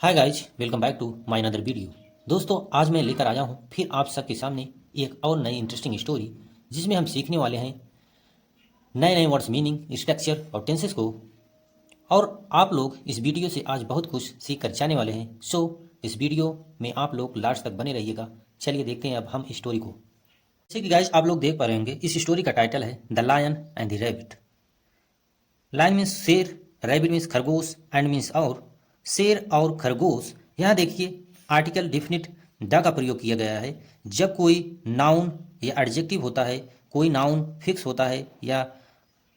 Hi guys, welcome back to my another video. दोस्तों, आज मैं लेकर आया हूँ फिर आप सबके सामने एक और नई इंटरेस्टिंग स्टोरी, जिसमें हम सीखने वाले हैं नए नए वर्ड्स, मीनिंग, स्ट्रक्चर और टेंसेस को। और आप लोग इस वीडियो से आज बहुत कुछ सीख कर जाने वाले हैं। सो इस वीडियो में आप लोग लास्ट तक बने रहिएगा। चलिए देखते हैं अब हम स्टोरी को। जैसे कि गाइज आप लोग देख पा रहे होंगे, इस स्टोरी का टाइटल है the lion and the rabbit. Lion means शेर, रैबिट मीन्स खरगोश, एंड मीन्स और। शेर और खरगोश, यहाँ देखिए आर्टिकल डिफिनिट द का प्रयोग किया गया है। जब कोई नाउन या एडजेक्टिव होता है, कोई नाउन फिक्स होता है या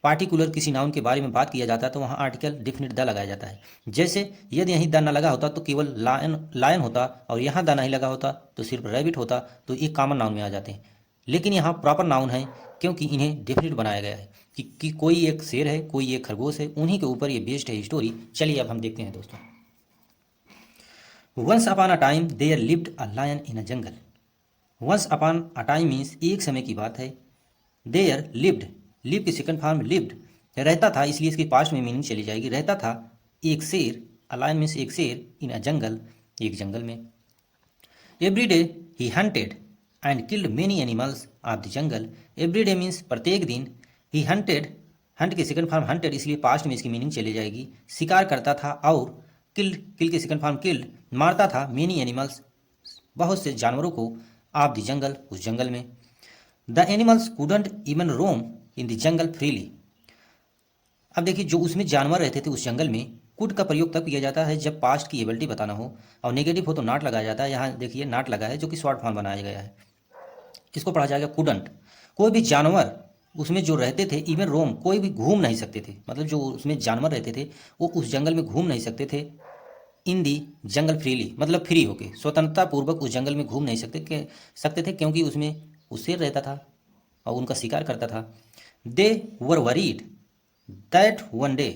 पार्टिकुलर किसी नाउन के बारे में बात किया जाता है, तो वहाँ आर्टिकल डिफिनिट द लगाया जाता है। जैसे यदि यहीं द न लगा होता तो केवल लायन लायन होता, और यहाँ द नहीं लगा होता तो सिर्फ रैबिट होता, तो एक कॉमन नाउन में आ जाते हैं। लेकिन यहाँ प्रॉपर नाउन है, क्योंकि इन्हें डेफिनेट बनाया गया है कि कोई एक शेर है, कोई एक खरगोश है, उन्हीं के ऊपर ये बेस्ड है स्टोरी। चलिए अब हम देखते हैं दोस्तों। Once upon a time there lived a lion in a jungle. Once upon a time means एक समय की बात है। देयर लिव्ड, लिव की सेकंड फॉर्म लिव्ड, रहता था, इसलिए इसकी पास्ट में मीनिंग चली जाएगी। रहता था एक शेर, अ लायन मीन्स एक शेर, इन अ जंगल, एक जंगल में। Every day he hunted and killed many animals of the jungle. Every day means प्रत्येक दिन। ही हंटेड, हंट की सेकंड फॉर्म हंटेड, इसलिए पास्ट में इसकी मीनिंग चली जाएगी। शिकार करता था, और किल्ड, किल की सेकंड फॉर्म किल्ड, मारता था। मेनी एनिमल्स, बहुत से जानवरों को। ऑफ द जंगल, उस जंगल में। The animals couldn't even roam in the jungle freely. अब देखिए, जो उसमें जानवर रहते थे उस जंगल में, कुड का प्रयोग तब किया जाता है जब पास्ट की एबिलिटी बताना हो, और नेगेटिव हो तो नॉट लगाया जाता है। यहाँ देखिए नॉट लगा है, जो कि शॉर्ट फॉर्म बनाया गया है। इसको पढ़ा जाएगा कुडंट। कोई भी जानवर उसमें जो रहते थे, इवन रोम, कोई भी घूम नहीं सकते थे, मतलब जो उसमें जानवर रहते थे वो उस जंगल में घूम नहीं सकते थे। इन दी जंगल फ्रीली, मतलब फ्री होके, स्वतंत्रता पूर्वक उस जंगल में घूम नहीं सकते थे, क्योंकि उसमें वो शेर रहता था और उनका शिकार करता था। दे वर वरीड दैट वन डे।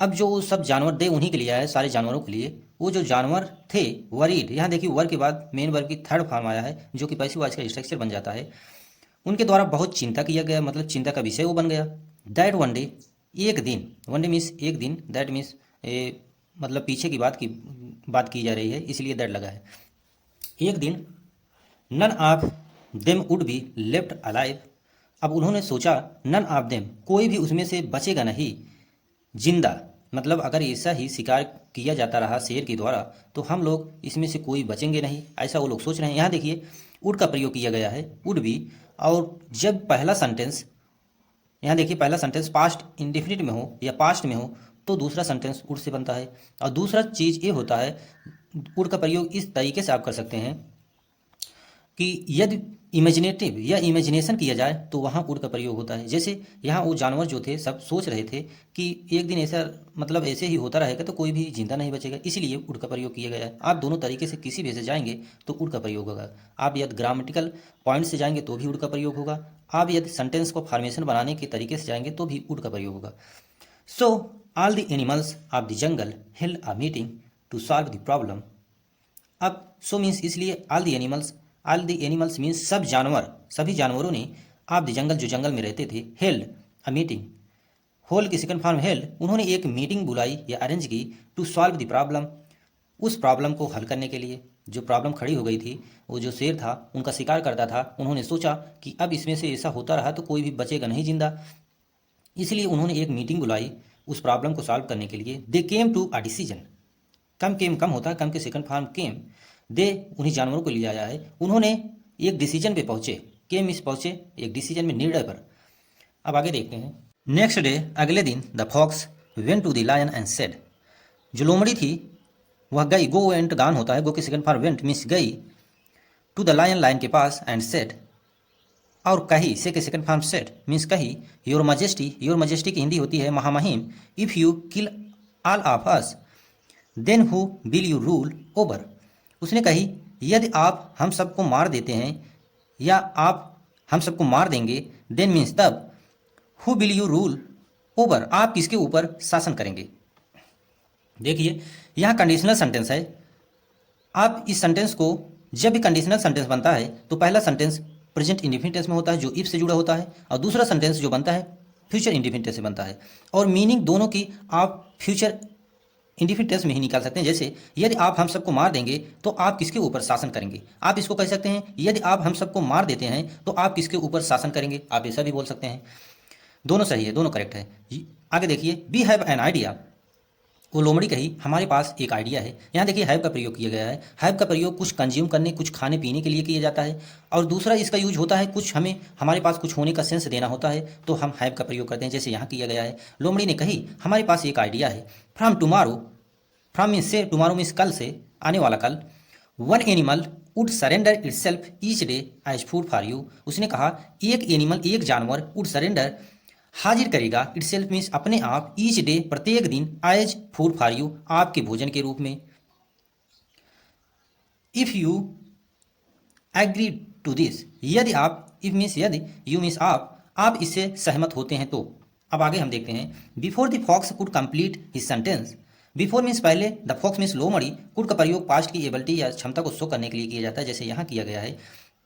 अब जो सब जानवर, दे उन्हीं के लिए आया है, सारे जानवरों के लिए। वो जो जानवर थे वरीड, यहाँ देखिए वर के बाद मेन वर्ब की थर्ड फॉर्म आया है, जो कि पैसिव वॉइस का स्ट्रक्चर बन जाता है। उनके द्वारा बहुत चिंता किया गया, मतलब चिंता का विषय वो बन गया। दैट वन डे, एक दिन, वन डे मीन्स एक दिन, दैट मीन्स मतलब पीछे की बात की जा रही है, इसलिए दैट लगा है। एक दिन none of them would be left alive. अब उन्होंने सोचा, नन ऑफ देम, कोई भी उसमें से बचेगा नहीं जिंदा, मतलब अगर ऐसा ही शिकार किया जाता रहा शेर के द्वारा, तो हम लोग इसमें से कोई बचेंगे नहीं, ऐसा वो लोग सोच रहे हैं। यहाँ देखिए वुड का प्रयोग किया गया है, वुड बी। और जब पहला सेंटेंस, यहाँ देखिए पहला सेंटेंस पास्ट इंडेफिनिट में हो या पास्ट में हो, तो दूसरा सेंटेंस वुड से बनता है। और दूसरा चीज़ ये होता है, वुड का प्रयोग इस तरीके से आप कर सकते हैं कि यदि इमेजिनेटिव या इमेजिनेशन किया जाए तो वहाँ वुड का प्रयोग होता है। जैसे यहाँ वो जानवर जो थे सब सोच रहे थे कि एक दिन ऐसा, मतलब ऐसे ही होता रहेगा तो कोई भी जिंदा नहीं बचेगा, इसीलिए वुड का प्रयोग किया गया है। आप दोनों तरीके से किसी भी से जाएंगे तो वुड का प्रयोग होगा। आप यदि ग्रामेटिकल पॉइंट से जाएंगे तो भी वुड का प्रयोग होगा। आप यदि सेंटेंस को फॉर्मेशन बनाने के तरीके से जाएंगे तो भी वुड का प्रयोग होगा। So all the animals of the jungle held a meeting to solve the problem. अब सो मीन्स इसलिए ऑल द एनिमल्स मीन्स सब जानवर, सभी जानवरों ने, ऑफ द जंगल, जो जंगल में रहते थे, हेल्ड अ मीटिंग, होल्ड की सेकंड फॉर्म हेल्ड, उन्होंने एक मीटिंग बुलाई या अरेंज की, टू सॉल्व द प्रॉब्लम, उस प्रॉब्लम को हल करने के लिए। जो प्रॉब्लम खड़ी हो गई थी, वो जो शेर था उनका शिकार करता था, उन्होंने सोचा कि अब इसमें से ऐसा होता रहा तो कोई भी बचेगा नहीं जिंदा, इसलिए उन्होंने एक मीटिंग बुलाई उस प्रॉब्लम को सॉल्व करने के लिए। दे केम टू अ डिसीजन। कम होता है, कम के सेकंड फॉर्म केम। दे उन्हीं जानवरों को लिया आया है, उन्होंने एक डिसीजन पे पहुंचे। केम इस पहुंचे एक डिसीजन में, निर्णय पर। अब आगे देखते हैं। नेक्स्ट डे, अगले दिन, the fox went to the lion and said. जो लोमड़ी थी वह गई, गो वेंट गान होता है, गो की सेकंड फॉर्म वेंट मीन्स गई, टू द लायन, लायन के पास, एंड सेड, और कही, से के सेकंड फॉर्म सेड मीन्स कही, योर मजेस्टी की हिंदी होती है महामहिम, if you kill all of us then who will you rule over. उसने कही, यदि आप हम सबको मार देते हैं या आप हम सबको मार देंगे, देन मीन्स तब, who will you rule over, आप किसके ऊपर शासन करेंगे। देखिए यहाँ कंडीशनल सेंटेंस है। आप इस सेंटेंस को, जब भी कंडीशनल सेंटेंस बनता है तो पहला सेंटेंस प्रेजेंट इंडेफिनिट टेंस में होता है, जो इफ से जुड़ा होता है, और दूसरा सेंटेंस जो बनता है फ्यूचर इंडेफिनिट टेंस से बनता है। और मीनिंग दोनों की आप फ्यूचर इंडिफिनिट टेंस में ही निकाल सकते हैं। जैसे यदि आप हम सबको मार देंगे तो आप किसके ऊपर शासन करेंगे, आप इसको कह सकते हैं यदि आप हम सबको मार देते हैं तो आप किसके ऊपर शासन करेंगे, आप ऐसा भी बोल सकते हैं। दोनों सही है, दोनों करेक्ट है। आगे देखिए, वी हैव एन आइडिया, वो लोमड़ी कही हमारे पास एक आइडिया है। यहाँ देखिए हैव का प्रयोग किया गया है। हैव का प्रयोग कुछ कंज्यूम करने, कुछ खाने पीने के लिए किया जाता है, और दूसरा इसका यूज होता है कुछ हमें हमारे पास कुछ होने का सेंस देना होता है, तो हम हैव का प्रयोग करते हैं, जैसे यहाँ किया गया है। लोमड़ी ने कही हमारे पास एक आइडिया है। फ्रॉम टुमारो, फ्रॉम मीन्स से, टुमारो मीन्स कल से, आने वाला कल। One animal would surrender itself each day as food for you, उसने कहा एक एनिमल, एक जानवर, वुड सरेंडर हाजिर करेगा, इटसेल्फ मीन्स अपने आप, ईच डे प्रत्येक दिन, एज फूड फॉर यू आपके भोजन के रूप में। If you agree to this, यदि आप, इफ मीन्स यदि, यू मीन्स आप इससे सहमत होते हैं तो। अब आगे हम देखते हैं, before the fox could complete his sentence. Before means पहले, द फॉक्स मीन्स लोमड़ी, कुड का प्रयोग पास्ट की एबिलिटी या क्षमता को शो करने के लिए किया जाता है, जैसे यहाँ किया गया है।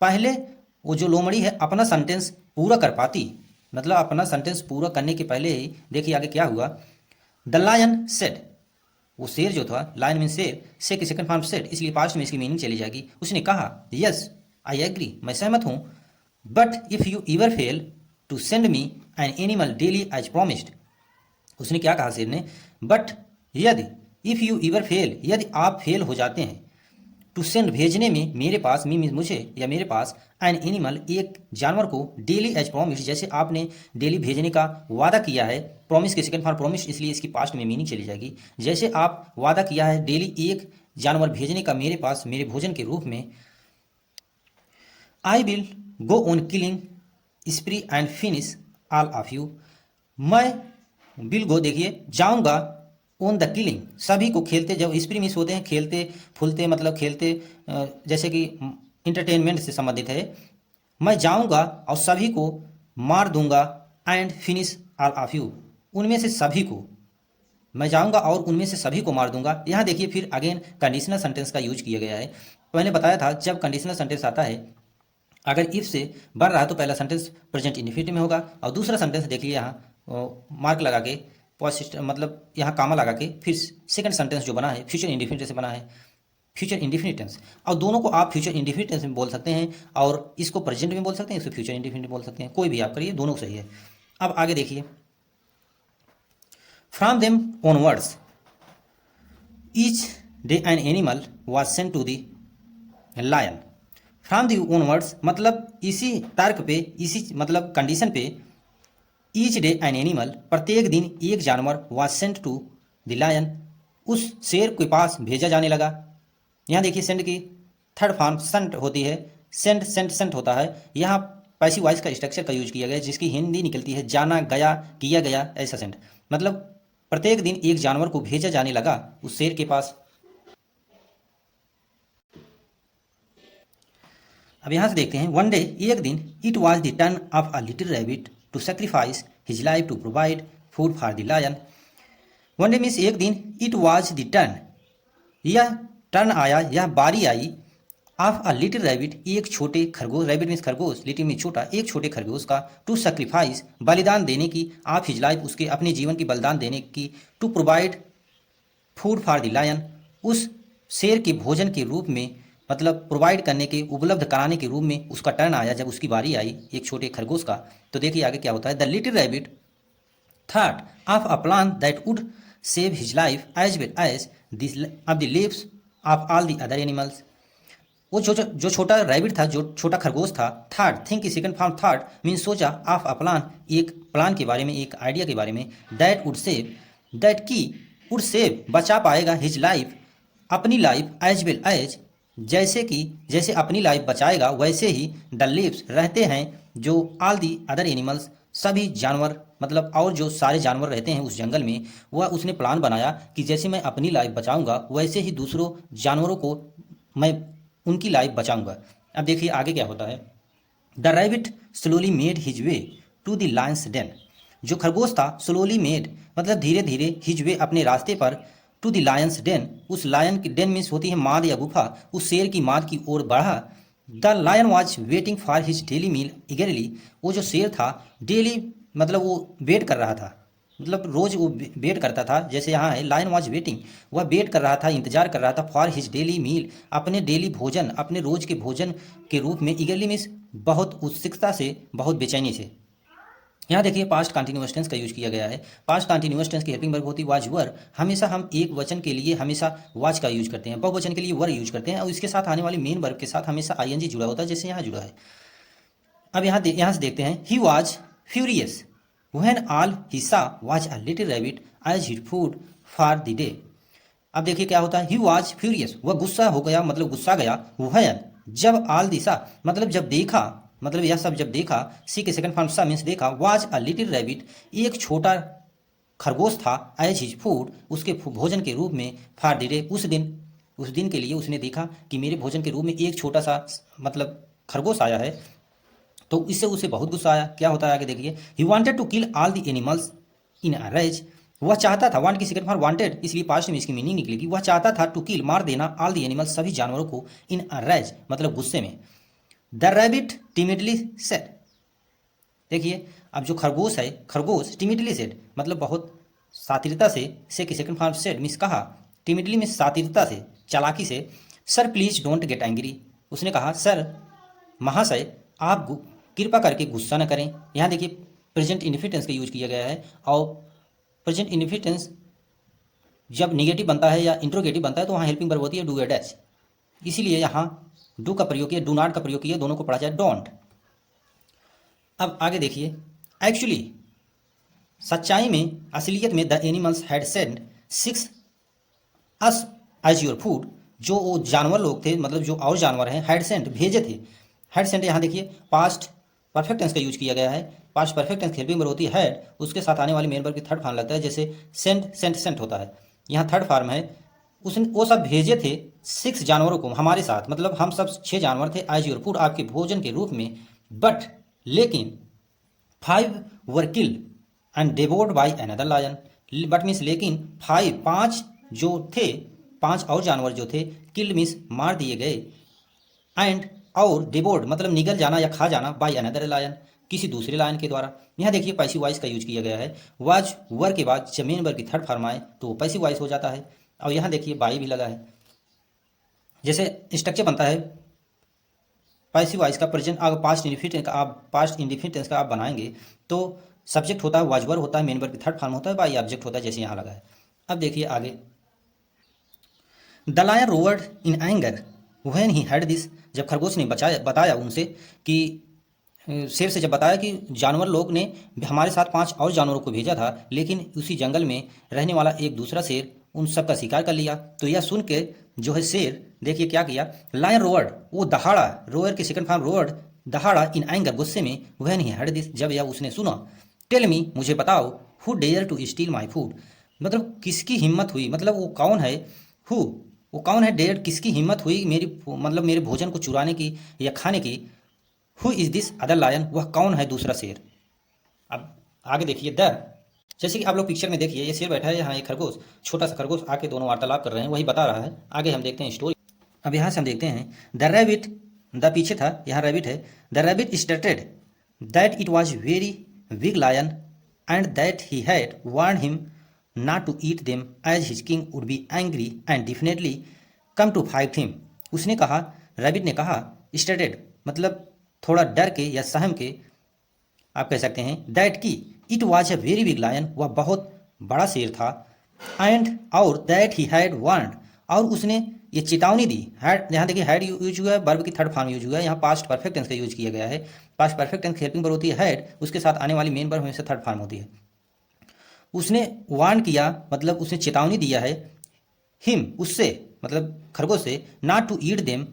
पहले वो जो लोमड़ी है अपना सेंटेंस पूरा कर पाती, मतलब अपना सेंटेंस पूरा करने के पहले ही देखिए आगे क्या हुआ। द लायन सेड, वो शेर जो था, लायन मीन शेर, से की सेकंड फॉर्म सेड, इसलिए पास्ट में इसकी मीनिंग चली जाएगी। उसने कहा यस आई एग्री, मैं सहमत हूँ, but if you ever fail to send me an animal daily as promised. उसने क्या कहा शेर ने, बट यदि, इफ़ यू एवर फेल, यदि आप फेल हो जाते हैं, टू सेंड भेजने में, मेरे पास, मी मीन्स मुझे या मेरे पास, एन एनिमल एक जानवर को, डेली एज प्रॉमिस, जैसे आपने डेली भेजने का वादा किया है, प्रॉमिस के सेकंड फॉर्म प्रॉमिस, इसलिए इसकी पास्ट में मीनिंग चली जाएगी। जैसे आप वादा किया है डेली एक जानवर भेजने का मेरे पास, मेरे भोजन के रूप में। I will go on killing स्प्री and finish all of you, मैं विल गो, देखिए जाऊंगा, ऑन द किलिंग, सभी को खेलते, जब स्प्री मिस होते हैं खेलते फूलते, मतलब खेलते, जैसे कि इंटरटेनमेंट से संबंधित है। मैं जाऊंगा और सभी को मार दूंगा, and finish all of you, उनमें से सभी को, मैं जाऊंगा और उनमें से सभी को मार दूंगा। यहाँ देखिए फिर अगेन कंडीशनल सेंटेंस का यूज किया गया है। मैंने बताया था जब कंडीशनल सेंटेंस आता है, अगर इफ से बढ़ रहा है तो पहला सेंटेंस प्रेजेंट इंडिफिनिटिव में होगा, और दूसरा सेंटेंस देखिए यहाँ मार्क लगा के, मतलब यहाँ कामा लगा के, फिर सेकंड सेंटेंस जो बना है फ्यूचर इंडिफिनिट से बना है, फ्यूचर इंडिफिनिट टेंस। और दोनों को आप फ्यूचर इंडिफिनिट टेंस में बोल सकते हैं, और इसको प्रेजेंट में बोल सकते हैं, इसको फ्यूचर इंडिफिनिट बोल सकते हैं, कोई भी आप करिए, दोनों सही है। अब आगे देखिए, from them onwards each day an animal was sent to the lion. From the onwards मतलब इसी तर्क पे, इसी मतलब कंडीशन पे, ईच डे एन एनिमल प्रत्येक दिन एक जानवर was sent to the lion, उस शेर के पास भेजा जाने लगा। यहाँ देखिए सेंट की थर्ड फॉर्म सेंट होती है, सेंट सेंट सेंट होता है। यहाँ पैसिव वॉइस का स्ट्रक्चर का यूज किया गया है, जिसकी हिंदी निकलती है जाना गया, किया गया, ऐसा सेंट, मतलब प्रत्येक दिन एक जानवर को भेजा जाने लगा उस शेर के पास। अब यहाँ से देखते हैं, वन डे, एक दिन, it was the turn of a little rabbit to sacrifice his life to provide food for the lion. One day means एक दिन, इट वॉज द टर्न, यह टर्न आया, यह बारी आई, ऑफ अ लिटिल रैबिट, एक छोटे खरगोश, रैबिट मीन्स खरगोश, लिटिल मीन्स छोटा, एक छोटे खरगोश का, टू सेक्रीफाइस बलिदान देने की, ऑफ हिज लाइफ उसके अपने जीवन की बलिदान देने की, to provide food for the lion उस शेर के भोजन के रूप में, मतलब प्रोवाइड करने के, उपलब्ध कराने के रूप में उसका टर्न आया, जब उसकी बारी आई एक छोटे खरगोश का। तो देखिए आगे क्या होता है, the little rabbit thought of a plan that would save his life as well as this of the lives of all the other animals. वो जो छोटा रैबिट था, जो छोटा खरगोश था, थॉट, थिंक की सेकंड फॉर्म थॉट मीन्स सोचा, ऑफ अ प्लान एक प्लान के बारे में, एक आइडिया के बारे में, दैट वुड सेव, दैट की वुड सेव बचा पाएगा, हिज लाइफ अपनी लाइफ, एज वेल एज जैसे कि, जैसे अपनी लाइफ बचाएगा वैसे ही, द लिव्स रहते हैं, जो ऑल दी अदर एनिमल्स सभी जानवर, मतलब और जो सारे जानवर रहते हैं उस जंगल में, वह उसने प्लान बनाया कि जैसे मैं अपनी लाइफ बचाऊंगा वैसे ही दूसरों जानवरों को मैं उनकी लाइफ बचाऊंगा। अब देखिए आगे क्या होता है, the rabbit slowly made his way to the lion's den. जो खरगोश था स्लोली मेड मतलब धीरे धीरे, हिज वे अपने रास्ते पर, टू द लायंस डेन उस लायन की, डेन मीन्स होती है माद या गुफा, उस शेर की माद की ओर बढ़ा। The lion was waiting for his daily meal eagerly, वो जो शेर था डेली मतलब वो वेट कर रहा था, मतलब रोज वो वेट करता था। जैसे यहाँ है लायन वॉज वेटिंग, वह वेट कर रहा था, इंतजार कर रहा था फॉर हिज डेली मील, अपने डेली भोजन, अपने रोज के भोजन के रूप में। ईगरली मीन्स बहुत उत्सुकता से, बहुत बेचैनी से। यहाँ देखिए पास्ट कंटिन्यूअस टेंस का यूज किया गया है। पास्ट कंटिन्यूअस टेंस की हेल्पिंग वर्ब होती है वाज वर। हमेशा हम एक वचन के लिए हमेशा वाज का यूज करते हैं, बहुवचन के लिए वर यूज करते हैं, और इसके साथ आने वाली मेन वर्ब के साथ हमेशा आईएनजी जुड़ा होता है, जैसे यहाँ जुड़ा है। अब यहाँ से देखते हैं, he was furious when all he saw was a little rabbit as his food for the day. अब देखिए क्या होता है, ही वॉज फ्यूरियस, वह गुस्सा हो गया, मतलब गुस्सा गया। व्हेन, जब, ऑल दिशा मतलब जब देखा, मतलब यह सब जब देखा। सी के सेकंड फॉर्म सा मीन्स देखा। वॉज अ लिटिल रैबिट, एक छोटा खरगोश था। एज हिज फूड, उसके भोजन के रूप में। फॉर द डे, उस दिन के लिए उसने देखा कि मेरे भोजन के रूप में एक छोटा सा मतलब खरगोश आया है। तो इससे उसे बहुत गुस्सा आया। क्या होता है आगे देखिए, he wanted to kill all the animals in a rage. वह चाहता था, वांट की सेकंड फॉर्म वांटेड, इसलिए पास्ट में इसकी मीनिंग निकलेगी। वह चाहता था टू किल, मार देना, ऑल द एनिमल्स, सभी जानवरों को। इन अ रेज मतलब गुस्से में। द रैबिट टिमिडली सेड, देखिए अब जो खरगोश है, खरगोश टिमिडली सेड मतलब बहुत सातिरता से की सेकंड फॉर्म सेड मिस कहा। टिमिडली में सातिरता से, चालाकी से। Sir please don't get angry, उसने कहा सर महाशय आप कृपा करके गुस्सा न करें। यहाँ देखिए प्रेजेंट इन्फिटेंस का यूज किया गया है, और प्रेजेंट इन्फिटेंस जब निगेटिव बनता है या इंट्रोगेटिव बनता है तो वहाँ हेल्पिंग वर्ब होती है डू या डैश। इसीलिए यहाँ डू का प्रयोग किया, डू नॉट का प्रयोग किया, दोनों को पढ़ा जाए डोंट। अब आगे देखिए, एक्चुअली सच्चाई में, असलियत में, the animals had send 6 us as your food, जो वो जानवर लोग थे, मतलब जो और जानवर हैं, हैड सेंट भेजे थे। हैड सेंट यहाँ देखिए पास्ट परफेक्ट टेंस का यूज किया गया है। Past perfect tense helping verb होती है हैड, उसके साथ आने वाली मेन वर्ब की थर्ड फॉर्म लगता है, जैसे सेंट सेंट सेंट होता है। यहाँ थर्ड फॉर्म है, उसने वो सब भेजे थे 6 जानवरों को हमारे साथ, मतलब हम सब 6 जानवर थे। एज योर फूड आपके भोजन के रूप में। बट लेकिन 5 were killed and devoured by another lion. But means लेकिन 5 जो थे, 5 और जानवर जो थे, किल्ड मीन्स मार दिए गए, एंड और डेवोर्ड मतलब निगल जाना या खा जाना, बाय अनदर लायन किसी दूसरे लायन के द्वारा। यहाँ देखिए पैसिव वॉइस का यूज किया गया है। वाज वर के बाद जब मेन वर्ब की थर्ड फॉर्म आए तो वो पैसिव वॉइस हो जाता है। और यहाँ देखिए बाई भी लगा है। जैसे स्ट्रक्चर बनता है पैसिव वॉइस का, प्रेजेंट अगर पास्ट इंडिफिनिट का आप बनाएंगे तो सब्जेक्ट होता है वाज वर होता है, मेन वर्ब की थर्ड फॉर्म होता है, बाई ऑब्जेक्ट होता है, जैसे यहाँ लगा है। अब देखिए आगे, the lion roared in anger when he had this, जब खरगोश ने बताया उनसे कि शेर से जब बताया कि जानवर लोग ने हमारे साथ 5 और जानवरों को भेजा था, लेकिन उसी जंगल में रहने वाला एक दूसरा शेर उन सब का शिकार कर लिया। तो यह सुन के जो है शेर देखिए क्या किया, लायन रोवर्ड, वो दहाड़ा, रोअर की सेकंड फॉर्म रोवर्ड, दहाड़ा इन एंगर गुस्से में। व्हेन ही हैड दिस, जब यह उसने सुना। टेल मी, मुझे बताओ, who dare to steal my food, मतलब किसकी हिम्मत हुई, मतलब वो कौन है, हु वो कौन है, डेयर किसकी हिम्मत हुई मेरी मतलब मेरे भोजन को चुराने की या खाने की। Who is this other lion, वह कौन है दूसरा शेर। अब आगे देखिए, द, जैसे कि आप लोग पिक्चर में देखिए ये शेर बैठा है, यहाँ एक खरगोश, छोटा सा खरगोश आके दोनों वार्तालाप कर रहे हैं, वही बता रहा है। आगे हम देखते हैं स्टोरी। अब यहाँ से हम देखते हैं द रैबिट, द पीछे था, यहाँ रैबिट है। The rabbit stated that it was very big lion and that he had warned him not to eat them as his king would be angry and definitely come to fight him। उसने कहा, rabbit ने कहा, stated मतलब थोड़ा डर के या सहम के आप कह सकते हैं, दैट की, it was a very big lion, वह बहुत बड़ा शेर था, एंड और दैट ही हैड वार्न्ड, और उसने ये चेतावनी दी। हैड, यहाँ देखिए हैड यूज हुआ है, वर्ब की थर्ड फॉर्म यूज हुआ है, यहाँ पास्ट परफेक्ट टेंस का यूज किया गया है। Past perfect tense helping verb होती है हैड, उसके साथ आने वाली मेन वर्ब हमेशा थर्ड फॉर्म होती है। उसने वार्न किया मतलब उसने चेतावनी दिया है, हिम उससे मतलब खरगोश से, not to eat them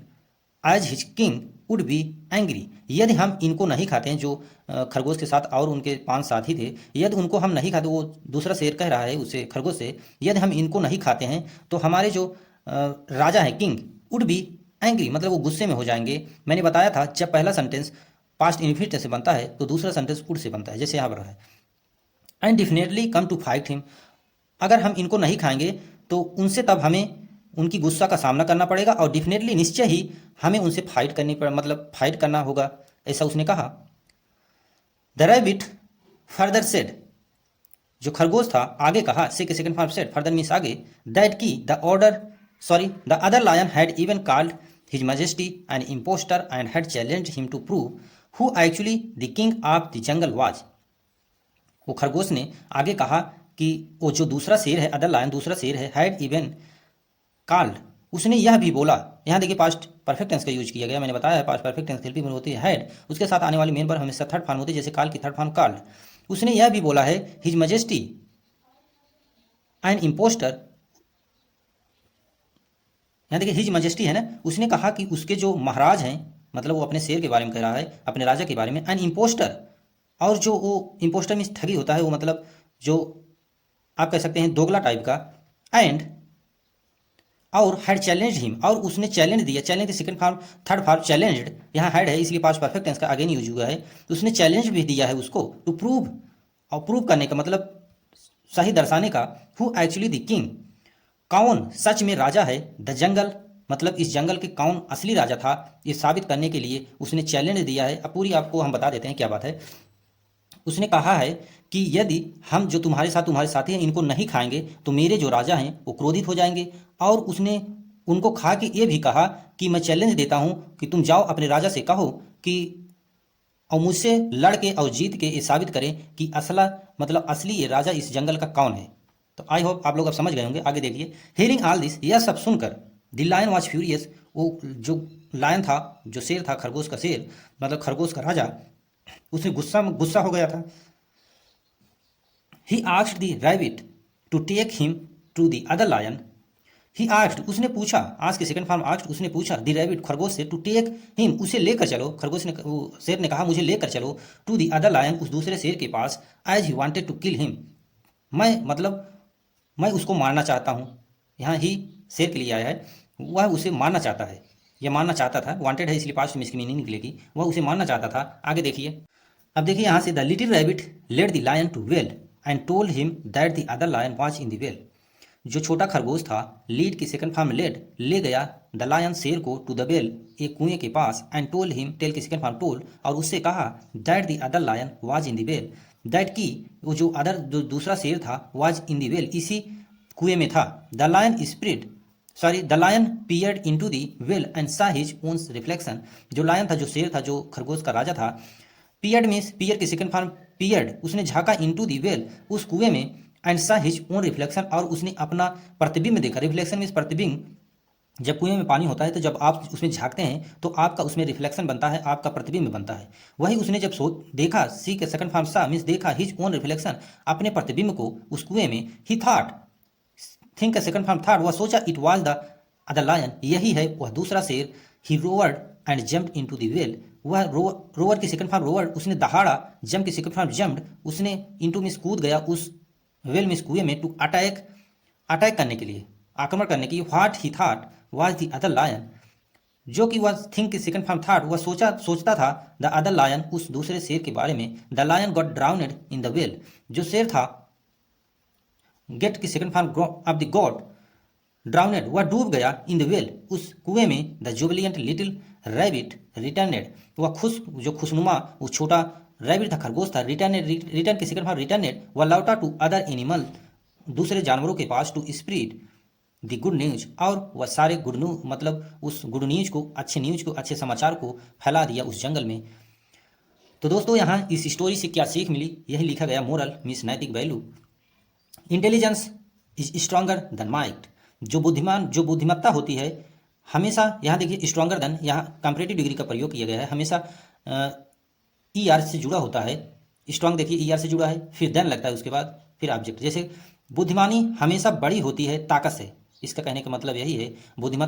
as his king would be angry, यदि हम इनको नहीं खाते हैं, जो खरगोश के साथ और उनके 5 साथी थे, यदि उनको हम नहीं खाते, वो दूसरा शेर कह रहा है उसे खरगोश से, यदि हम इनको नहीं खाते हैं तो हमारे जो राजा है किंग वुड बी एंग्री मतलब वो गुस्से में हो जाएंगे। मैंने बताया था जब पहला सेंटेंस पास्ट इन्फिनिटिव से बनता है तो दूसरा सेंटेंस वुड से बनता है, जैसे यहाँ पर है, and definitely come to fight him, अगर हम इनको नहीं खाएंगे तो उनसे तब हमें उनकी गुस्सा का सामना करना पड़ेगा, और डेफिनेटली निश्चय ही हमें उनसे फाइट करनी पड़ मतलब फाइट करना होगा, ऐसा उसने कहा। द रैबिट फर्दर सेड, जो खरगोश था आगे कहा, से के second form said, further means आगे, दैट की the other lion had even called his majesty an imposter and had challenged him to prove who actually the king of the jungle was. वो खरगोश ने आगे कहा कि वो जो दूसरा शेर है, अदर लायन दूसरा शेर है, हैड इवन कॉल्ड, उसने यह भी बोला, यहाँ देखिए पास्ट परफेक्ट टेंस का यूज किया गया, मैंने बताया है पास्ट परफेक्ट टेंस हेल्पिंग में होती है हैड, उसके साथ आने वाली मेन पर हमेशा थर्ड फॉर्म होती है, जैसे कॉल की थर्ड फॉर्म कॉल्ड। उसने यह भी बोला है हिज मैजेस्टी एंड इम्पोस्टर, यहाँ देखिए हिज मैजेस्टी है ना, उसने कहा कि उसके जो महाराज हैं, मतलब वो अपने शेर के बारे में कह रहा है, अपने राजा के बारे में, एंड इम्पोस्टर, और जो वो इम्पोस्टर मीन्स ठगी होता है, वो मतलब जो आप कह सकते हैं दोगला टाइप का, एंड और हैड चैलेंज हिम, और उसने चैलेंज दिया, चैलेंज की second form third form challenged, यहाँ हैड है इसलिए पास्ट परफेक्ट टेंस का अगेन यूज हुआ है, तो उसने चैलेंज भी दिया है उसको, टू प्रूव, और प्रूव करने का मतलब सही दर्शाने का, हु एक्चुअली द किंग, कौन सच में राजा है, द जंगल मतलब इस जंगल के कौन असली राजा था, ये साबित करने के लिए उसने चैलेंज दिया है। अब पूरी आपको हम बता देते हैं क्या बात है। उसने कहा है कि यदि हम जो तुम्हारे साथी हैं इनको नहीं खाएंगे तो मेरे जो राजा हैं वो क्रोधित हो जाएंगे, और उसने उनको खा के ये भी कहा कि मैं चैलेंज देता हूँ कि तुम जाओ अपने राजा से कहो कि और मुझसे लड़ के और जीत के ये साबित करें कि असली ये राजा इस जंगल का कौन है। तो आई होप आप लोग अब समझ गए होंगे। आगे देखिए, हियरिंग ऑल दिस, यह सब सुनकर, द लायन वॉज फ्यूरियस, वो जो लायन था, जो शेर था, खरगोश का शेर मतलब खरगोश का राजा, उसे गुस्सा हो गया था। He asked the rabbit to take him to the other lion, he asked उसने पूछा, आज के सेकंड फॉर्म आस्क्ड उसने पूछा, द रैबिट खरगोश से, टू टेक हिम उसे लेकर चलो, खरगोश ने शेर ने कहा मुझे लेकर चलो, टू द अदर लायन उस दूसरे शेर के पास, as he wanted to kill him, मैं उसको मारना चाहता हूँ। यहाँ ही शेर के लिए आया है, वह उसे मारना चाहता है, यह मारना चाहता था, वांटेड है इसलिए पास्ट में इसकी मीनिंग निकलेगी, वह उसे मारना चाहता था। आगे देखिए, अब देखिए यहाँ से, the little rabbit led the lion to well and told him that the other lion was in the well, जो छोटा खरगोश था, लीड की सेकंड फॉर्म लेड, ले गया द लायन शेर को, टू द वेल एक कुएं के पास, एंड टोल्ड हिम टेल की सेकंड फॉर्म टोल्ड, और उससे कहा that the other lion was in the well, that की वो जो दूसरा शेर था, वाज इन द वेल इसी कुएं में था। The lion peered into the well and saw his own reflection, जो लायन था, जो शेर था, जो खरगोश का राजा था, पियर्ड मीन्स पियर की सेकंड फॉर्म पियर्ड, उसने झांका इनटू दी वेल उस कुएं में, and saw his own reflection, और उसने अपना प्रतिबिंब देखा। रिफ्लेक्शन मीन्स प्रतिबिंब, जब कुएं में पानी होता है तो जब आप उसमें झांकते हैं तो आपका उसमें रिफ्लेक्शन बनता है, आपका प्रतिबिंब बनता है। वही उसने जब देखा, सी के सेकंड फॉर्म सा मीन्स देखा, हिज ओन रिफ्लेक्शन अपने प्रतिबिंब को उस कुएं में, ही थॉट, थिंक का सेकंड फॉर्म थॉट, वह सोचा, it was the other lion, यही है वह दूसरा शेर, he roared and jumped into the well, वह रोवर की सेकंड फॉर्म रोवर, उसने दहाड़ा, जंप की सेकंड फॉर्म जम्प्ड, उसने इनटू मीन्स कूद गया उस वेल मीन्स कुएं में, टू अटैक करने के लिए, आक्रमण करने के लिए। What he thought was the other lion, जो कि वह थिंक की सेकंड फॉर्म थॉट, वह सोचता था द अदर लायन उस दूसरे शेर के बारे में, the lion got drowned in the well, जो शेर था, गेट की second form of the got, drowned वह डूब गया, इन द वेल उस कुएं में, the jubilant little rabbit returned वह जो खुशनुमा वो छोटा रैबिट था, खरगोश था, रिटर्न की सेकंड फॉर्म रिटर्नेड वह लौटा, टू अदर एनिमल दूसरे जानवरों के पास, to spread the good news, और वह सारे गुड न्यूज मतलब उस गुड न्यूज को, अच्छे समाचार को फैला दिया उस जंगल में। तो दोस्तों यहाँ इस स्टोरी से क्या सीख मिली, यही लिखा गया, मोरल मीन्स नैतिक value, intelligence is stronger than might, जो बुद्धिमत्ता होती है हमेशा, यहाँ देखिए स्ट्रॉन्गर देन, यहाँ कंपैरेटिव डिग्री का प्रयोग किया गया है, हमेशा ई आर से जुड़ा होता है, स्ट्रॉन्ग देखिए ई आर से जुड़ा है, फिर देन लगता है उसके बाद, फिर ऑब्जेक्ट, जैसे बुद्धिमानी हमेशा बड़ी होती है ताकत से, इसका कहने का मतलब यही है, बुद्धिमत्ता